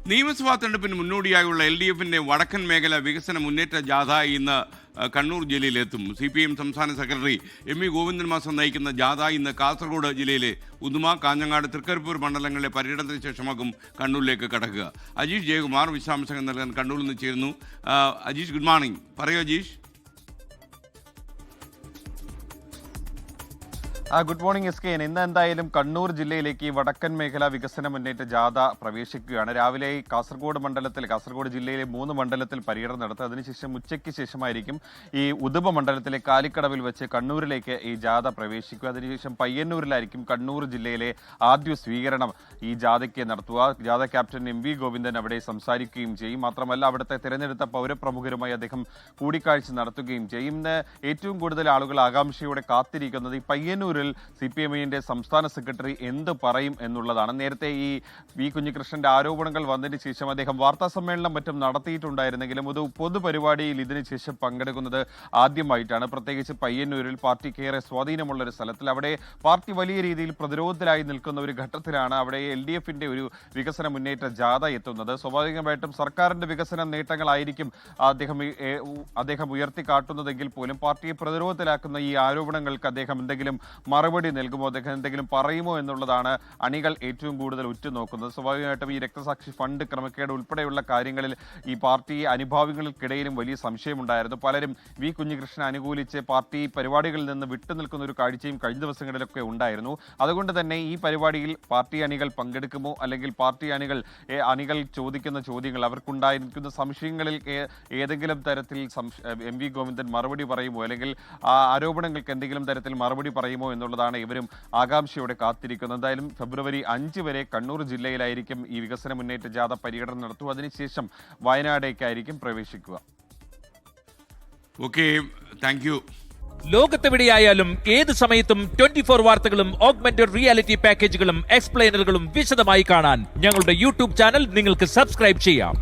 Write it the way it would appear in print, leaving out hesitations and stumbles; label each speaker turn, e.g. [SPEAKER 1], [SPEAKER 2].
[SPEAKER 1] നിയമസഭാ തെരഞ്ഞെടുപ്പിന് മുന്നോടിയായുള്ള LDFിന്റെ വടക്കൻ മേഖല വികസന മുന്നേറ്റ ജാഥ ഇന്ന് കണ്ണൂർ ജില്ലയിലെത്തും. CPM സംസ്ഥാന സെക്രട്ടറി MV ഗോവിന്ദൻ മാസ്റ്റർ നയിക്കുന്ന ജാഥ ഇന്ന് കാസർഗോഡ് ജില്ലയിലെ ഉദുമ, കാഞ്ഞങ്ങാട്, തൃക്കരിപ്പൂർ മണ്ഡലങ്ങളിലെ പര്യടനത്തിന് ശേഷമാകും കണ്ണൂരിലേക്ക് കടക്കുക. അജീഷ് ജയകുമാർ വിശദാംശങ്ങൾ നൽകാൻ കണ്ണൂരിൽ നിന്ന് ചേരുന്നു. Ajeesh, good morning. പറയൂ അജീഷ്.
[SPEAKER 2] Good morning SK. ഇന്ന് എന്തായാലും കണ്ണൂർ ജില്ലയിലേക്ക് വടക്കൻ മേഖല വികസന മുന്നേറ്റ ജാഥ പ്രവേശിക്കുകയാണ്. രാവിലെ കാസർഗോഡ് ജില്ലയിലെ 3 മണ്ഡലത്തിൽ പര്യടനം നടത്തുക. അതിനുശേഷം ഉച്ചയ്ക്ക് ശേഷമായിരിക്കും ഈ ഉദുമ മണ്ഡലത്തിലെ കാലിക്കടവിൽ വെച്ച് കണ്ണൂരിലേക്ക് ഈ ജാഥ പ്രവേശിക്കുക. അതിനുശേഷം പയ്യന്നൂരിലായിരിക്കും കണ്ണൂർ ജില്ലയിലെ ആദ്യ സ്വീകരണം ഈ ജാഥയ്ക്ക് നടത്തുക. ജാഥ ക്യാപ്റ്റൻ MV ഗോവിന്ദൻ അവിടെ സംസാരിക്കുകയും ചെയ്യും. മാത്രമല്ല അവിടുത്തെ തിരഞ്ഞെടുത്ത പൗരപ്രമുഖരുമായി അദ്ദേഹം കൂടിക്കാഴ്ച നടത്തുകയും ചെയ്യും. ഇന്ന് ഏറ്റവും കൂടുതൽ ആളുകൾ ആകാംക്ഷയോടെ കാത്തിരിക്കുന്നത് ഈ പയ്യന്നൂരിൽ CPM-ന്റെ സംസ്ഥാന സെക്രട്ടറി എന്ത് പറയും എന്നുള്ളതാണ്. നേരത്തെ ഈ വി കുഞ്ഞികൃഷ്ണന്റെ ആരോപണങ്ങൾ വന്നതിന് ശേഷം അദ്ദേഹം വാർത്താ സമ്മേളനം മറ്റും നടത്തിയിട്ടുണ്ടായിരുന്നെങ്കിലും ഒരു പൊതുപരിപാടിയിൽ ഇതിനുശേഷം പങ്കെടുക്കുന്നത് ആദ്യമായിട്ടാണ്. പ്രത്യേകിച്ച് പയ്യന്നൂരിൽ പാർട്ടിക്കേറെ സ്വാധീനമുള്ള ഒരു സ്ഥലത്തിൽ അവിടെ പാർട്ടി വലിയ രീതിയിൽ പ്രതിരോധത്തിലായി നിൽക്കുന്ന ഒരു ഘട്ടത്തിലാണ് അവിടെ LDFിന്റെ ഒരു വികസന മുന്നേറ്റ ജാഥ എത്തുന്നത്. സ്വാഭാവികമായിട്ടും സർക്കാരിന്റെ വികസന നേട്ടങ്ങളായിരിക്കും അദ്ദേഹം ഉയർത്തിക്കാട്ടുന്നതെങ്കിൽ പോലും പാർട്ടിയെ പ്രതിരോധത്തിലാക്കുന്ന ഈ ആരോപണങ്ങൾക്ക് അദ്ദേഹം എന്തെങ്കിലും മറുപടി നൽകുമോ, അദ്ദേഹം എന്തെങ്കിലും പറയുമോ എന്നുള്ളതാണ് അണികൾ ഏറ്റവും കൂടുതൽ ഉറ്റുനോക്കുന്നത്. സ്വാഭാവികമായിട്ടും ഈ രക്തസാക്ഷി ഫണ്ട് ക്രമക്കേട് ഉൾപ്പെടെയുള്ള കാര്യങ്ങളിൽ ഈ പാർട്ടി അനുഭാവികൾക്കിടയിലും വലിയ സംശയമുണ്ടായിരുന്നു. പലരും വി കുഞ്ഞികൃഷ്ണനെ അനുകൂലിച്ച് പാർട്ടി പരിപാടികളിൽ നിന്ന് വിട്ടുനിൽക്കുന്ന ഒരു കാഴ്ചയും കഴിഞ്ഞ ദിവസങ്ങളിലൊക്കെ ഉണ്ടായിരുന്നു. അതുകൊണ്ട് തന്നെ ഈ പരിപാടിയിൽ പാർട്ടി അണികൾ പങ്കെടുക്കുമോ, അല്ലെങ്കിൽ പാർട്ടി അണികൾ ചോദിക്കുന്ന ചോദ്യങ്ങൾ, അവർക്കുണ്ടായിരിക്കുന്ന സംശയങ്ങളിൽ ഏതെങ്കിലും തരത്തിൽ MV ഗോവിന്ദൻ മറുപടി പറയുമോ, അല്ലെങ്കിൽ ആ ആരോപണങ്ങൾക്ക് എന്തെങ്കിലും തരത്തിൽ മറുപടി പറയുമോ എന്നുള്ളതാണ് ഇവരും ആകാംക്ഷയോടെ കാത്തിരിക്കുന്നത്. എന്തായാലും ഫെബ്രുവരി 5 വരെ കണ്ണൂർ ജില്ലയിലായിരിക്കും ഈ വികസന മുന്നേറ്റ ജാഥ പര്യടനം നടത്തുക. അതിനുശേഷം വയനാടേക്കായിരിക്കും പ്രവേശിക്കുക.
[SPEAKER 1] Okay, thank you.
[SPEAKER 3] ലോകത്തെവിടെയായാലും ഏത് സമയത്തും 24 വാർത്തകളും ഓഗ്മെന്റഡ് റിയാലിറ്റി പാക്കേജുകളും എക്സ്പ്ലെയിനറുകളും വിശദമായി കാണാൻ ഞങ്ങളുടെ YouTube ചാനൽ നിങ്ങൾക്ക് സബ്സ്ക്രൈബ് ചെയ്യാം.